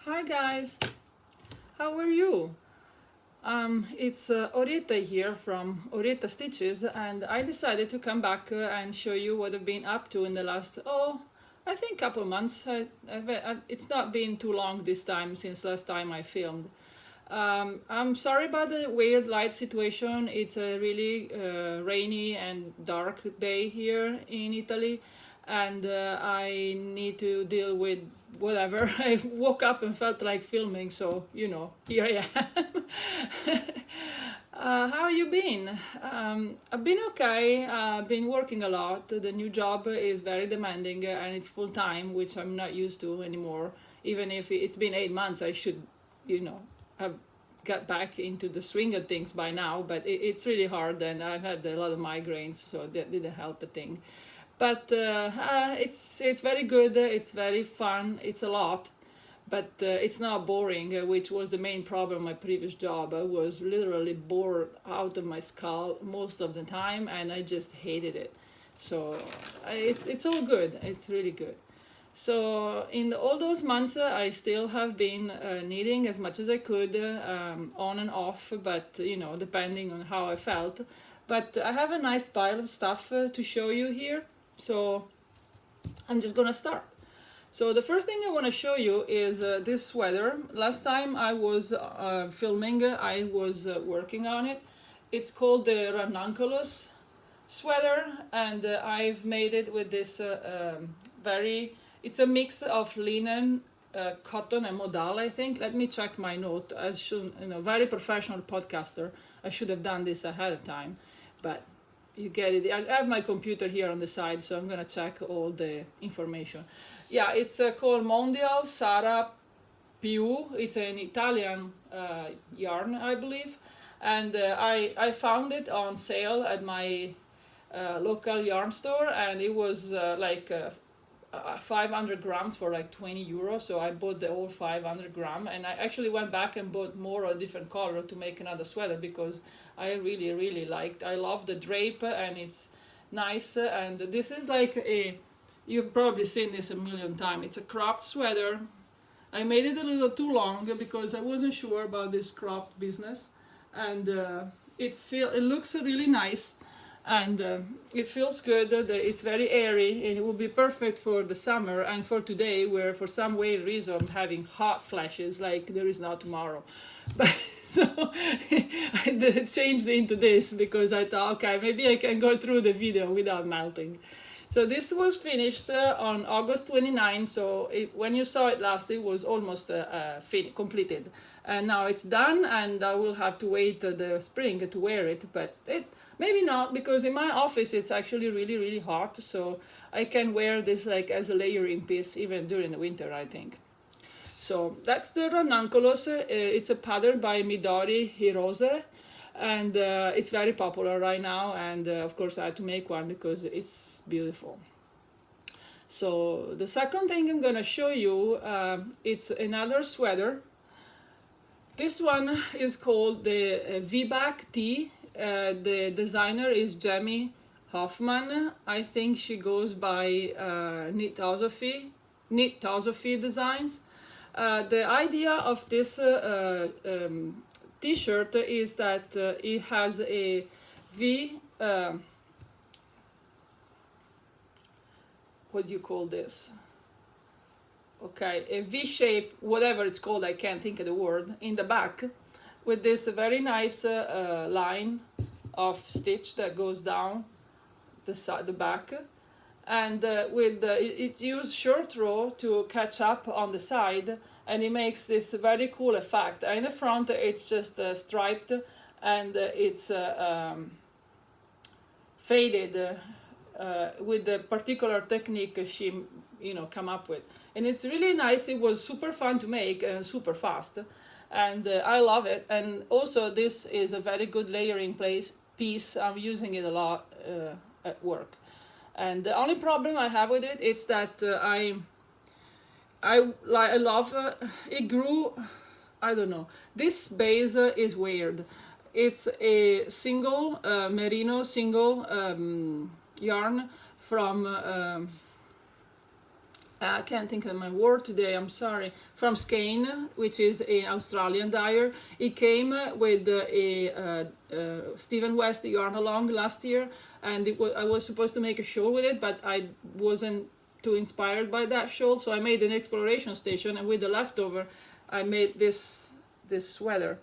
Hi guys, how are you? It's Orietta here from Orietta Stitches, and I decided to come back and show you what I've been up to in the last, I think couple months. It's not been too long this time since last time I filmed. I'm sorry about the weird light situation. It's a really rainy and dark day here in Italy, and I need to deal with whatever. I woke up and felt like filming, so here I am. How you been? I've been okay. I've been working a lot. The new job is very demanding and it's full time, which I'm not used to anymore. Even if it's been 8 months, I should, have got back into the swing of things by now. But it's really hard, and I've had a lot of migraines, so that didn't help a thing. But it's very good. It's very fun. It's a lot, but it's not boring, which was the main problem my previous job. I was literally bored out of my skull most of the time, and I just hated it. So it's all good. It's really good. So in all those months, I still have been knitting as much as I could, on and off, but depending on how I felt. But I have a nice pile of stuff to show you here. So I'm just gonna start. So the first thing I want to show you is this sweater. Last time I was filming, I was working on it. It's called the Ranunculus sweater, and I've made it with this it's a mix of linen, cotton, and modal, I think. Let me check my note. As should, very professional podcaster. I should have done this ahead of time, but you get it. I have my computer here on the side, so I'm gonna check all the information. Yeah, it's called Mondial Sara Più. It's an Italian yarn, I believe, and I found it on sale at my local yarn store, and it was 500 grams for like 20 euros. So I bought the whole 500 gram, and I actually went back and bought more of a different color to make another sweater because I really really liked. I love the drape, and it's nice. And this is like you've probably seen this a million times. It's a cropped sweater. I made it a little too long because I wasn't sure about this cropped business, and it looks really nice, and it feels good. It's very airy, and it will be perfect for the summer and for today, where for some weird reason I'm having hot flashes like there is no tomorrow. But so I changed into this because I thought, okay, maybe I can go through the video without melting. So this was finished on August 29. So when you saw it last, it was almost completed, and now it's done. And I will have to wait the spring to wear it, but it maybe not, because in my office it's actually really really hot. So I can wear this like as a layering piece even during the winter, I think. So that's the Ranunculus. It's a pattern by Midori Hirose, and it's very popular right now. And of course, I had to make one because it's beautiful. So the second thing I'm gonna show you, it's another sweater. This one is called the V-Back Tee. The designer is Jamie Hoffman. I think she goes by Knitosophy Designs. The idea of this t-shirt is that it has a V, what do you call this? Okay, a V shape, whatever it's called, I can't think of the word, in the back, with this very nice line of stitch that goes down the back, and it used short row to catch up on the side, and it makes this very cool effect. In the front it's just striped, and it's faded with the particular technique she come up with, and it's really nice. It was super fun to make and super fast, and I love it. And also this is a very good layering piece. I'm using it a lot at work. And the only problem I have with it is that I love it grew. I don't know. This base is weird. It's a single merino single yarn from I can't think of my word today, I'm sorry, from Skane, which is an Australian dyer. It came with Stephen West yarn along last year, and I was supposed to make a shawl with it, but I wasn't too inspired by that shawl, so I made an exploration station, and with the leftover, I made this sweater.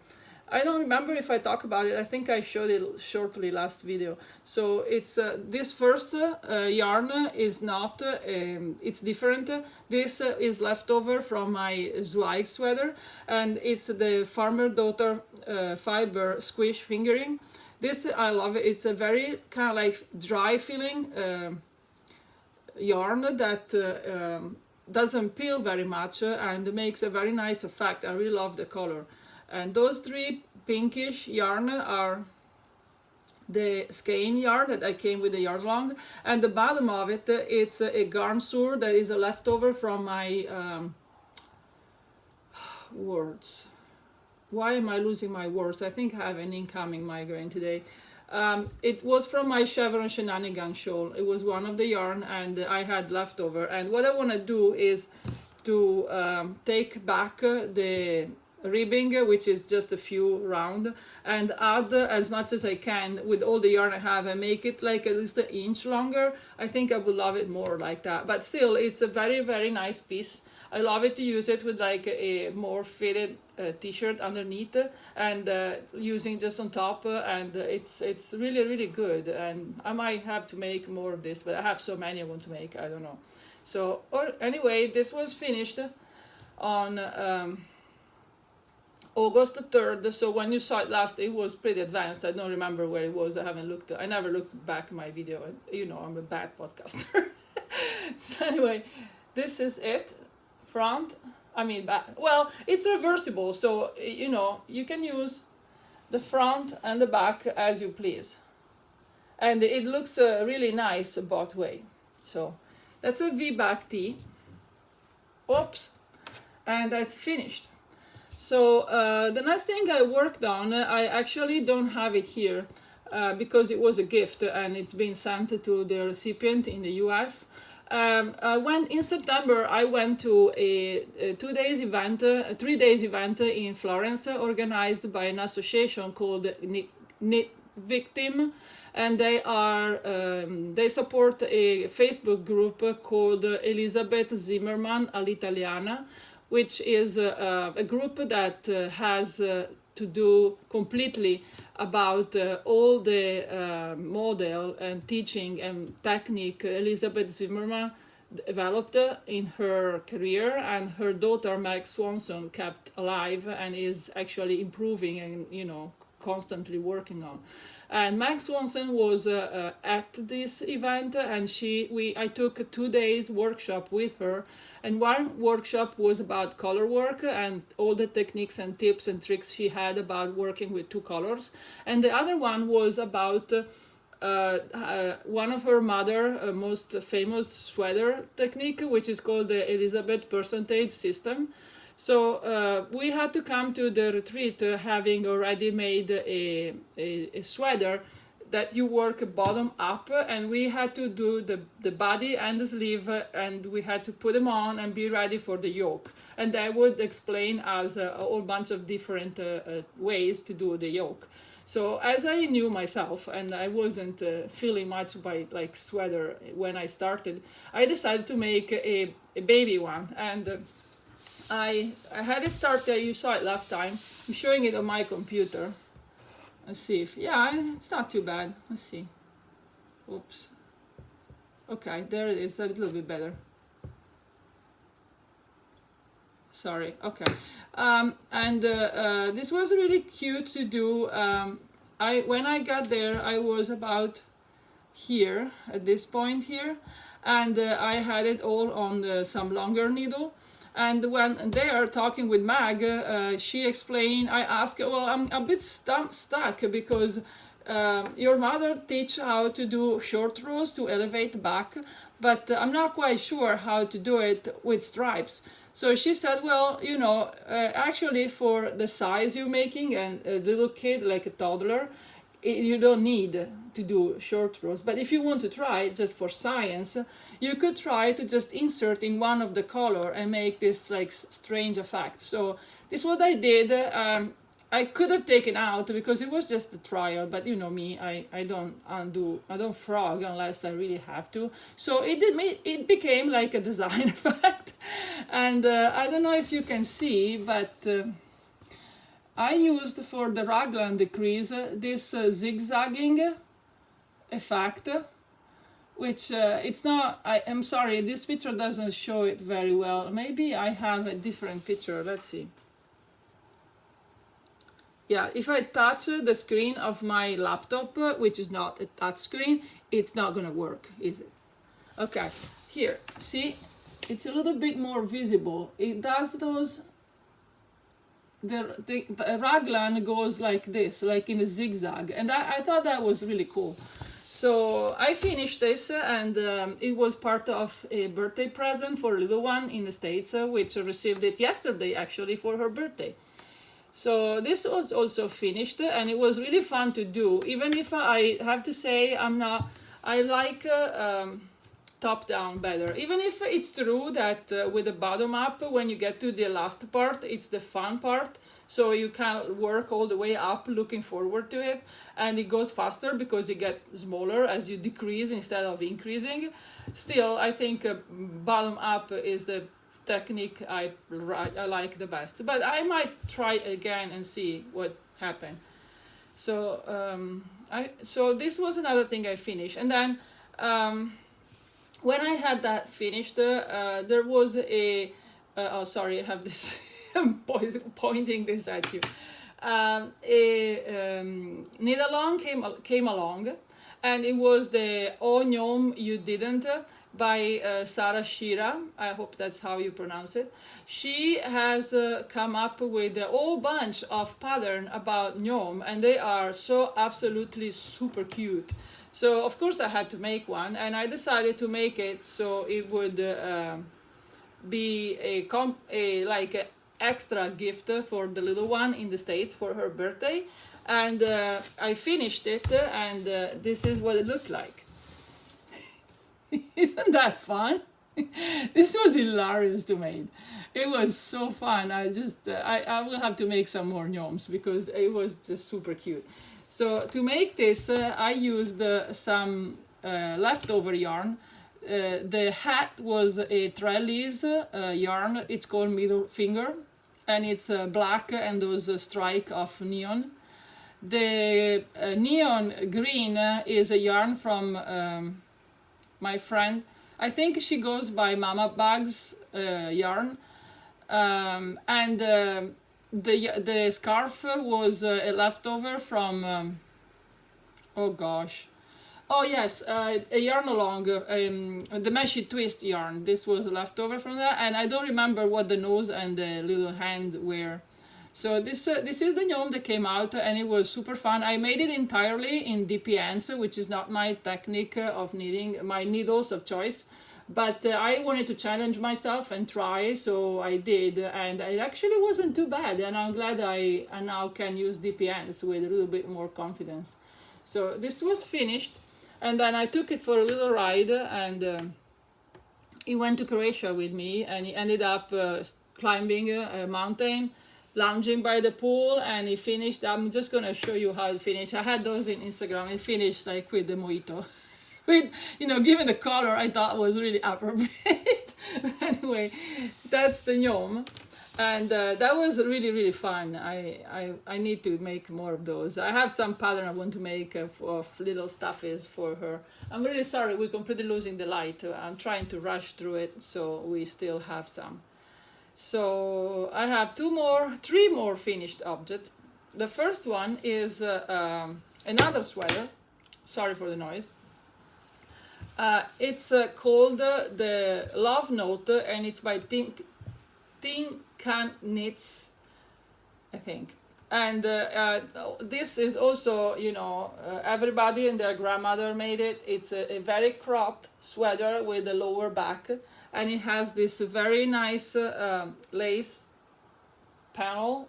I don't remember if I talked about it. I think I showed it shortly last video. So it's this first yarn is not, it's different. This is leftover from my Zweig sweater, and it's the Farmer Daughter fiber squish fingering. This I love it. It's a very kind of like dry feeling yarn that doesn't peel very much and makes a very nice effect. I really love the color. And those three pinkish yarn are the skein yarn that I came with the yarn long, and the bottom of it, it's a garnsur that is a leftover from my words. Why am I losing my words? I think I have an incoming migraine today. It was from my Chevron Shenanigan shawl. It was one of the yarn, and I had leftover. And what I want to do is to take back the ribbing, which is just a few round, and add as much as I can with all the yarn I have and make it like at least an inch longer. I think I would love it more like that, but still it's a very, very nice piece. I love it to use it with like a more fitted t-shirt underneath and using just on top, and it's really, really good. And I might have to make more of this, but I have so many I want to make, I don't know. So anyway, this was finished on August 3rd, so when you saw it last, it was pretty advanced. I don't remember where it was. I never looked back in my video. You know, I'm a bad podcaster. So anyway, this is it. Front, back. Well, it's reversible, so, you know, you can use the front and the back as you please. And it looks really nice both way. So that's a V-back tee. Oops. And that's finished. So the next thing I worked on, I actually don't have it here because it was a gift and it's been sent to the recipient in the US. In September, I went to a 3 days event in Florence, organized by an association called Knit Victim, and they support a Facebook group called Elisabeth Zimmermann all'Italiana, which is a group that has to do completely about all the model and teaching and technique Elisabeth Zimmermann developed in her career, and her daughter Meg Swanson kept alive and is actually improving and, you know, constantly working on. And Meg Swanson was at this event, and I took a 2 days workshop with her. And one workshop was about color work and all the techniques and tips and tricks she had about working with two colors. And the other one was about one of her mother most famous sweater technique, which is called the Elizabeth percentage system. So we had to come to the retreat having already made a sweater that you work bottom up, and we had to do the body and the sleeve, and we had to put them on and be ready for the yoke. And I would explain as a whole bunch of different ways to do the yoke. So as I knew myself, and I wasn't feeling much by like sweater when I started, I decided to make a baby one. And I had it started, you saw it last time. I'm showing it on my computer. Let's see if, yeah, it's not too bad. Let's see. Oops. Okay, there it is, a little bit better. Sorry, okay. This was really cute to do. When I got there, I was about here, at this point here, and I had it all on some longer needle. And when they are talking with Mag, she explained, I asked, well, I'm a bit stuck because your mother teach how to do short rows to elevate back, but I'm not quite sure how to do it with stripes. So she said, well, you know, actually for the size you're making and a little kid like a toddler, you don't need to do short rows. But if you want to try just for science, you could try to just insert in one of the color and make this like strange effect. So this is what I did. I could have taken out because it was just a trial, but you know me, I don't frog unless I really have to. So it became like a design effect, and I don't know if you can see, but I used for the raglan decrease this zigzagging effect, which it's not. I'm sorry, this picture doesn't show it very well. Maybe I have a different picture. Let's see. Yeah, if I touch the screen of my laptop, which is not a touch screen, it's not gonna work, is it? Okay, here, see, it's a little bit more visible. It does those, the raglan goes like this, like in a zigzag, and I thought that was really cool. So I finished this, and it was part of a birthday present for a little one in the States, which received it yesterday, actually, for her birthday. So this was also finished, and it was really fun to do, even if I have to say I like top down better. Even if it's true that with the bottom up, when you get to the last part, it's the fun part. So you can work all the way up looking forward to it, and it goes faster because you get smaller as you decrease instead of increasing. Still, I think bottom up is the technique I like the best, but I might try again and see what happened. So so this was another thing I finished, and then when I had that finished, there was a oh sorry, I have this I'm pointing this at you. Knit Along came along, and it was the Oh Gnome You Didn't by Sarah Shira. I hope that's how you pronounce it. She has come up with a whole bunch of pattern about gnome, and they are so absolutely super cute. So of course I had to make one, and I decided to make it so it would be a like a extra gift for the little one in the States for her birthday. And I finished it, and this is what it looked like. Isn't that fun? This was hilarious to make. It was so fun. I will have to make some more gnomes because it was just super cute. So to make this, I used some leftover yarn. The hat was a trellis yarn. It's called Middle Finger, and it's black and those strike of neon. The neon green is a yarn from my friend. I think she goes by Mama Bugs yarn, and the scarf was a leftover from oh gosh, oh yes, a yarn along the Meshy Twist yarn. This was a leftover from that, and I don't remember what the nose and the little hand were. So this is the gnome that came out, and it was super fun. I made it entirely in DPNs, which is not my technique of knitting, my needles of choice. But I wanted to challenge myself and try, so I did, and it actually wasn't too bad. And I'm glad I now can use DPNs with a little bit more confidence. So this was finished, and then I took it for a little ride, and he went to Croatia with me, and he ended up climbing a mountain, lounging by the pool, and he finished. I'm just gonna show you how it finished. I had those in Instagram. It finished like with the mojito. With, you know, given the color, I thought was really appropriate. Anyway, that's the gnome, and that was really fun. I need to make more of those. I have some pattern I want to make of little stuffies for her. I'm really sorry, we're completely losing the light. I'm trying to rush through it, so we still have some. So I have three more finished objects. The first one is another sweater. Sorry for the noise. It's called the Love Note, and it's by Tin Can Knits, I think. And this is also, you know, everybody and their grandmother made it. It's a very cropped sweater with a lower back, and it has this very nice lace panel.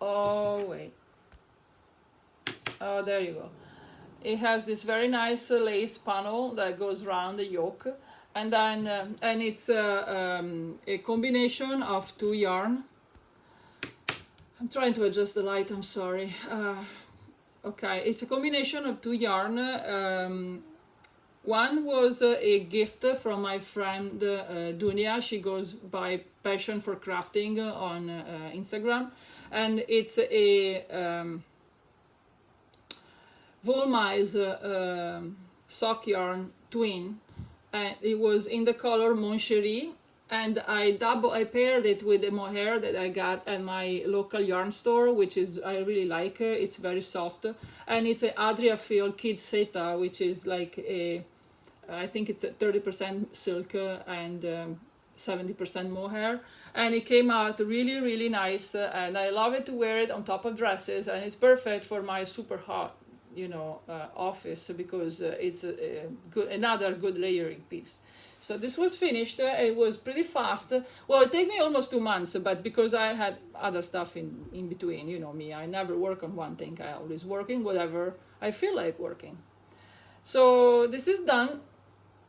Oh wait, oh there you go. It has this very nice lace panel that goes around the yoke, and then and it's a combination of two yarn. I'm trying to adjust the light, I'm sorry. Okay, it's a combination of two yarn. One was a gift from my friend Dunia. She goes by Passion for Crafting on Instagram, and it's a Volmais sock yarn twin, and it was in the color Mon Cherie, and I paired it with a mohair that I got at my local yarn store, which is I really like. It's very soft, and it's a Adria Feel Kid Seta, which is like a, I think it's 30% silk and 70% mohair, and it came out really, really nice, and I love it to wear it on top of dresses, and it's perfect for my super hot, office, because it's another good layering piece. So this was finished. It was pretty fast. Well, it took me almost 2 months, but because I had other stuff in between, you know me, I never work on one thing. I always working whatever I feel like working. So this is done,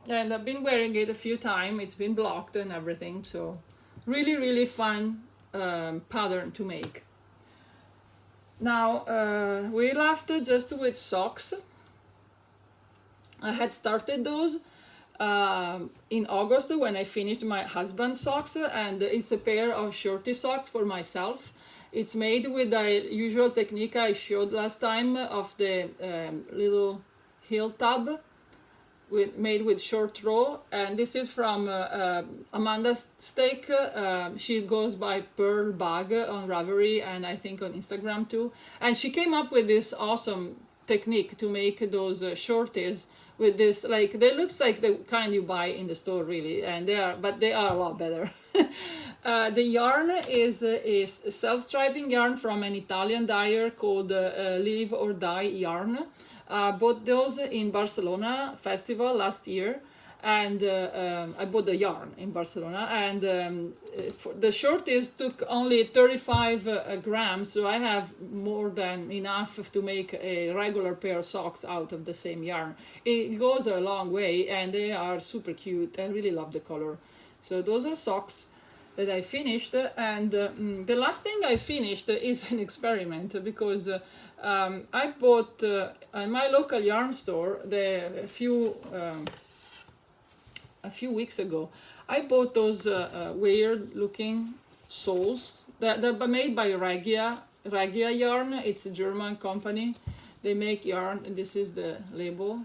and I've been wearing it a few times. It's been blocked and everything. So really, really fun pattern to make. Now we left just with socks. I had started those in August when I finished my husband's socks, and it's a pair of shorty socks for myself. It's made with the usual technique I showed last time of the little heel tab made with short row, and this is from Amanda Steak. She goes by Pearl Bag on Ravelry and I think on Instagram too, and she came up with this awesome technique to make those shorties with this, like, they looks like the kind you buy in the store really, and they are a lot better. The yarn is a self-striping yarn from an Italian dyer called Live or Die Yarn. Bought those in Barcelona festival last year, and I bought the yarn in Barcelona, and for the shorties took only 35 grams, so I have more than enough to make a regular pair of socks out of the same yarn. It goes a long way, and they are super cute. I really love the color. So those are socks that I finished, and the last thing I finished is an experiment, because I bought at my local yarn store a few weeks ago. I bought those weird looking soles that are made by Regia Yarn. It's a German company. They make yarn, and this is the label.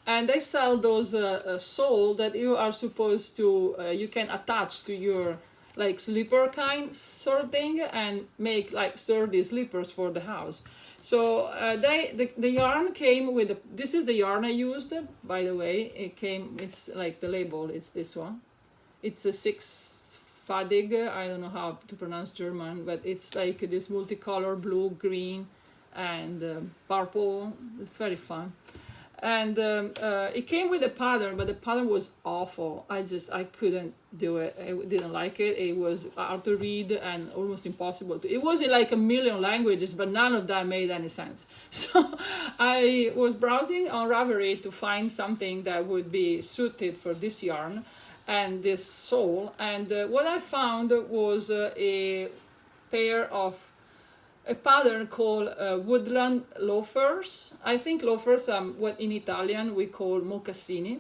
And they sell those sole that you are supposed to, you can attach to your like slipper kind sort of thing, and make like sturdy slippers for the house. So the yarn came with this is the yarn I used, by the way. It's like the label, it's this one. It's a 6 Fadig, I don't know how to pronounce German, but it's like this multicolor blue, green, and purple. It's very fun. And it came with a pattern, but the pattern was awful. I couldn't do it. I didn't like it. It was hard to read and almost impossible to. It was in like a million languages, but none of that made any sense. So I was browsing on Ravelry to find something that would be suited for this yarn and this sole. And what I found was a pattern called woodland loafers. I think loafers are what in Italian we call mocassini.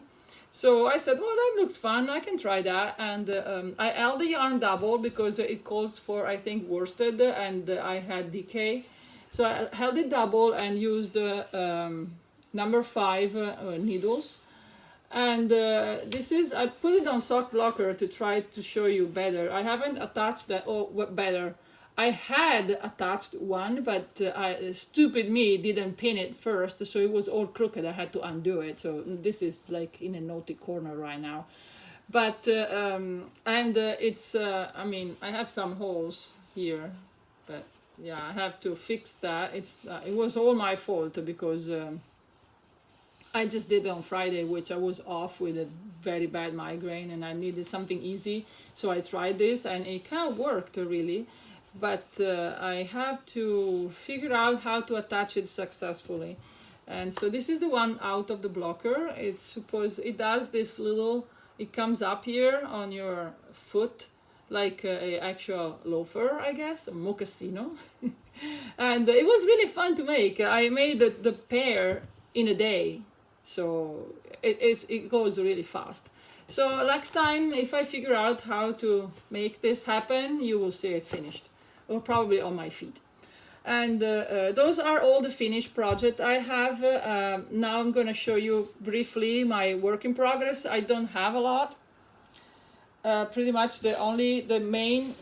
So I said, well, that looks fun, I can try that. And I held the yarn double because it calls for, I think, worsted, and I had DK. So I held it double and used number 5 needles. And I put it on sock blocker to try to show you better. I haven't attached that, better. I had attached one, but stupid me didn't pin it first, so it was all crooked. I had to undo it. So this is like in a naughty corner right now. But it's I have some holes here, but yeah, I have to fix that. It was all my fault because I just did it on Friday, which I was off with a very bad migraine, and I needed something easy. So I tried this, and it kind of worked really. But I have to figure out how to attach it successfully. And so this is the one out of the blocker. It does this little, it comes up here on your foot like a actual loafer, I guess, a mocassino. And it was really fun to make. I made the pair in a day, so it goes really fast. So next time, if I figure out how to make this happen, you will see it finished, or probably on my feet. And those are all the finished project I have. Now I'm going to show you briefly my work in progress. I don't have a lot. Pretty much the main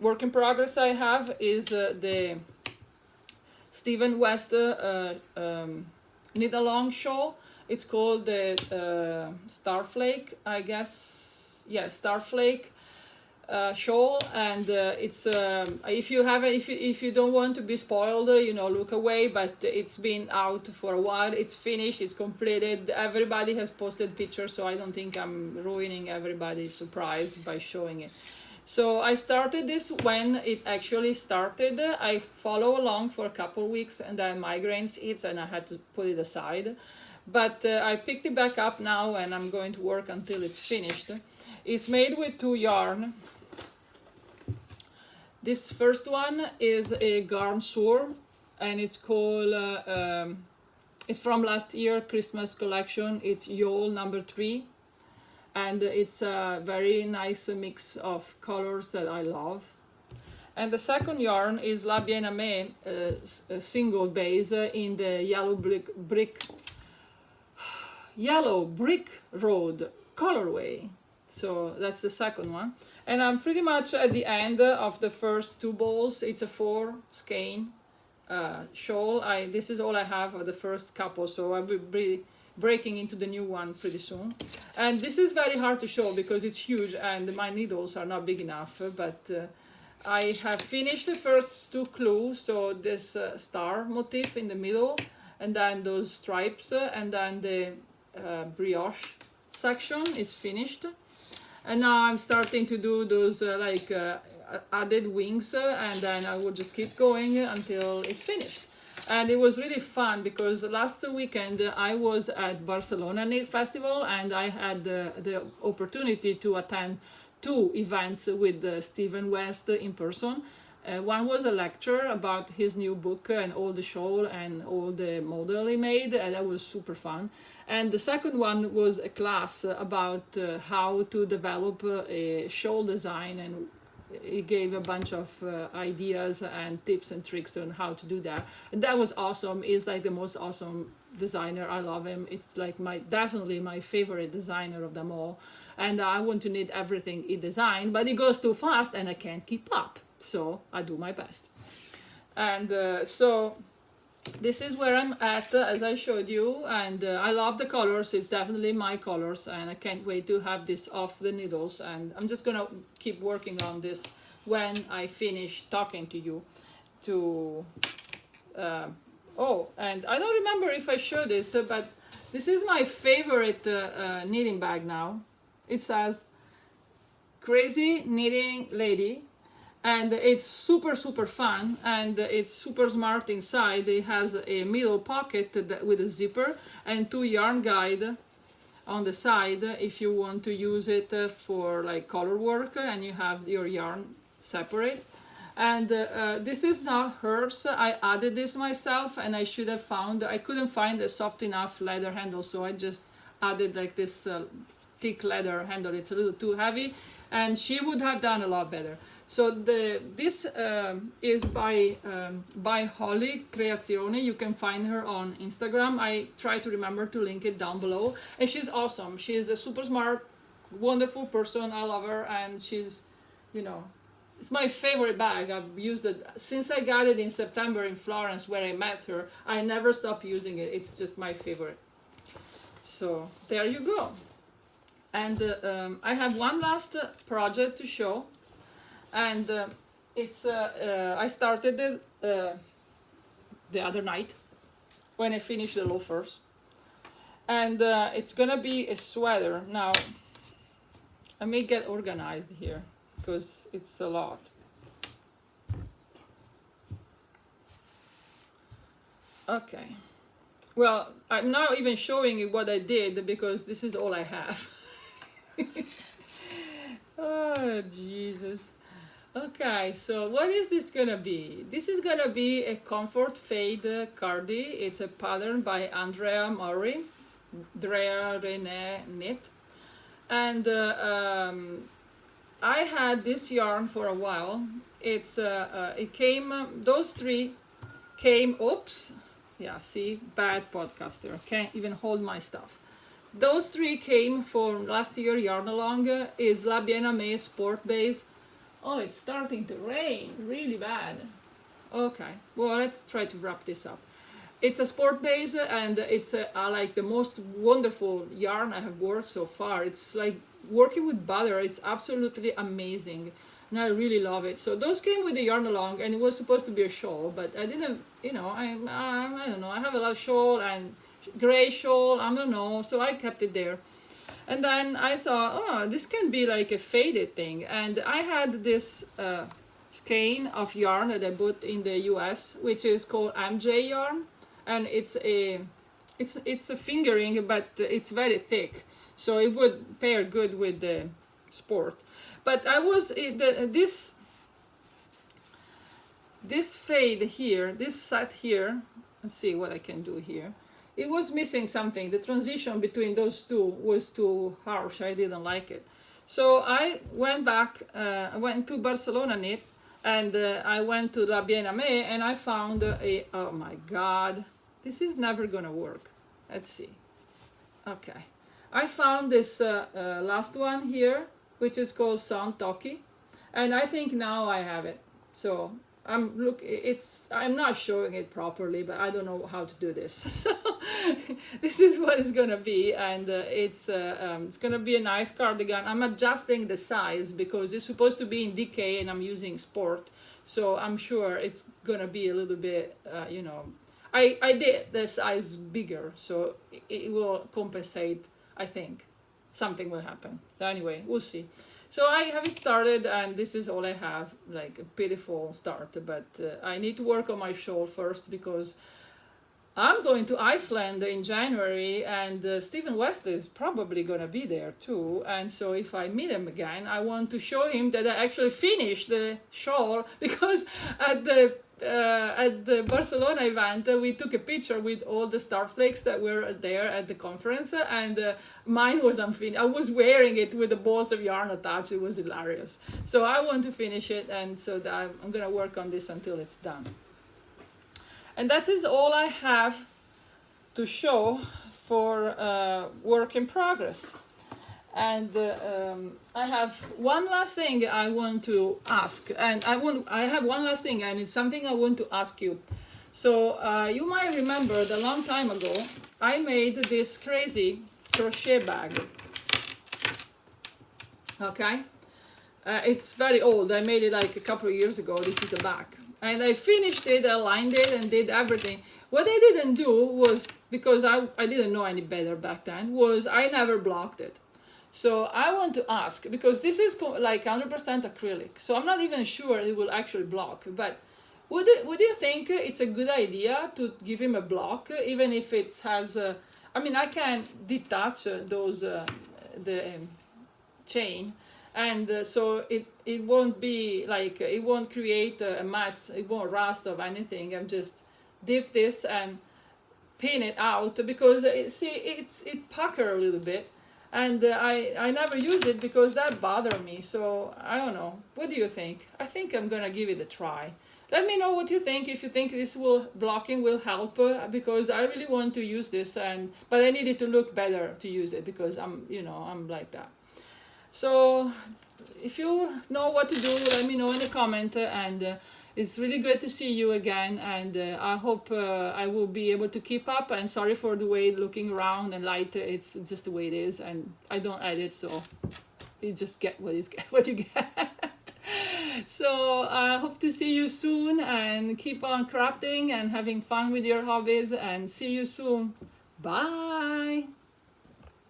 work in progress I have is the Stephen West knit-along shawl. It's called the Starflake, I guess. Yeah, Starflake shawl, and it's if you don't want to be spoiled, look away. But it's been out for a while. It's finished. It's completed. Everybody has posted pictures, so I don't think I'm ruining everybody's surprise by showing it. So I started this when it actually started. I follow along for a couple weeks, and then migraines hits, and I had to put it aside. But I picked it back up now, and I'm going to work until it's finished. It's made with 2 yarn. This first one is a Garnsur, and it's called, it's from last year Christmas collection. It's Yole number 3. And it's a very nice mix of colors that I love. And the second yarn is La Bien-Aimée, a single base in the yellow brick road colorway. So that's the second one. And I'm pretty much at the end of the first 2 balls. It's a 4 skein shawl. This is all I have of the first couple, so I will be breaking into the new one pretty soon. And this is very hard to show because it's huge and my needles are not big enough, but I have finished the first 2 clues, so this star motif in the middle, and then those stripes, and then the brioche section. It's finished, and now I'm starting to do those added wings, and then I will just keep going until it's finished. And it was really fun because last weekend I was at Barcelona Knit Festival, and I had the opportunity to attend 2 events with Stephen West in person. One was a lecture about his new book and all the shawl and all the model he made, and that was super fun. And the second one was a class about how to develop a shawl design, and he gave a bunch of ideas and tips and tricks on how to do that. And that was awesome. He's like the most awesome designer. I love him. It's like definitely my favorite designer of them all. And I want to knit everything he designed, but it goes too fast and I can't keep up. So I do my best. And so this is where I'm at, as I showed you, and I love the colors. It's definitely my colors, and I can't wait to have this off the needles. And I'm just gonna keep working on this when I finish talking to you. Oh, and I don't remember if I showed this, but this is my favorite knitting bag now. It says Crazy Knitting Lady. And it's super fun, and it's super smart inside. It has a middle pocket with a zipper and 2 yarn guide on the side if you want to use it for like color work, and you have your yarn separate. And this is not hers. I added this myself, and I couldn't find a soft enough leather handle, so I just added like this thick leather handle. It's a little too heavy, and she would have done a lot better. So this is by Holly Creazione. You can find her on Instagram. I try to remember to link it down below. And she's awesome. She's a super smart, wonderful person. I love her, and she's, it's my favorite bag. I've used it since I got it in September in Florence, where I met her. I never stopped using it. It's just my favorite. So there you go. And I have one last project to show. And it's I started it the other night when I finished the loafers, and it's gonna be a sweater. Now I may get organized here because it's a lot. Okay. Well, I'm not even showing you what I did because this is all I have. Oh, Jesus. Okay, so what is this gonna be? This is gonna be a comfort fade cardi. It's a pattern by Andrea Murray, Drea Rene Knit. And I had this yarn for a while. It came, those three came, oops, yeah, see, bad podcaster, can't even hold my stuff. Those three came from last year yarn along, is La Bien Aimée Sport Base. Oh, it's starting to rain, really bad. Okay, well, let's try to wrap this up. It's a sport base and it's like the most wonderful yarn I have worked so far. It's like working with butter, it's absolutely amazing. And I really love it. So those came with the yarn along and it was supposed to be a shawl, but I didn't, I don't know, I have a lot of shawl and gray shawl, I don't know, so I kept it there. And then I thought, oh, this can be like a faded thing. And I had this skein of yarn that I bought in the US, which is called MJ yarn. And it's a fingering, but it's very thick. So it would pair good with the sport. But I was, this fade here, this set here, let's see what I can do here. It was missing something. The transition between those two was too harsh. I didn't like it. So I went back, I went to Barcelona Knit, and I went to La Bien Aimée, and I found oh my God, this is never gonna work. Let's see. Okay. I found this last one here, which is called Sound Toki, and I think now I have it. So I'm not showing it properly, but I don't know how to do this. So this is what it's gonna be, and it's gonna be a nice cardigan. I'm adjusting the size because it's supposed to be in DK and I'm using sport, so I'm sure it's gonna be a little bit, I did the size bigger, so it will compensate. I think something will happen. So anyway, we'll see. So I have it started, and this is all I have, like a pitiful start. But I need to work on my shawl first because I'm going to Iceland in January, and Stephen West is probably going to be there too. And so if I meet him again, I want to show him that I actually finished the shawl, because at the Barcelona event, we took a picture with all the starflakes that were there at the conference, and mine was unfinished. I was wearing it with the balls of yarn attached. It was hilarious. So I want to finish it, and so I'm going to work on this until it's done. And that is all I have to show for work in progress. And I have one last thing I want to ask, and I have one last thing, and it's something I want to ask you. So you might remember that a long time ago I made this crazy crochet bag. Okay, it's very old. I made it like a couple of years ago. This is the back, and I finished it, I lined it, and did everything. What I didn't do was, because I didn't know any better back then, was I never blocked it. So I want to ask, because this is like 100% acrylic, so I'm not even sure it will actually block, but would you think it's a good idea to give him a block, even if it has, I can detach the chain, and so it won't be like, it won't create a mess, it won't rust of anything. I'm just dip this and pin it out, because it pucker a little bit. And I never use it because that bothered me. So I don't know. What do you think? I think I'm gonna give it a try. Let me know what you think. If you think this blocking will help, because I really want to use this, but I need it to look better to use it, because I'm like that. So if you know what to do, let me know in the comment, and it's really good to see you again, and I hope I will be able to keep up. And sorry for the way looking around and light, it's just the way it is, and I don't edit, so you just get what you get. So I hope to see you soon, and keep on crafting and having fun with your hobbies, and see you soon. Bye.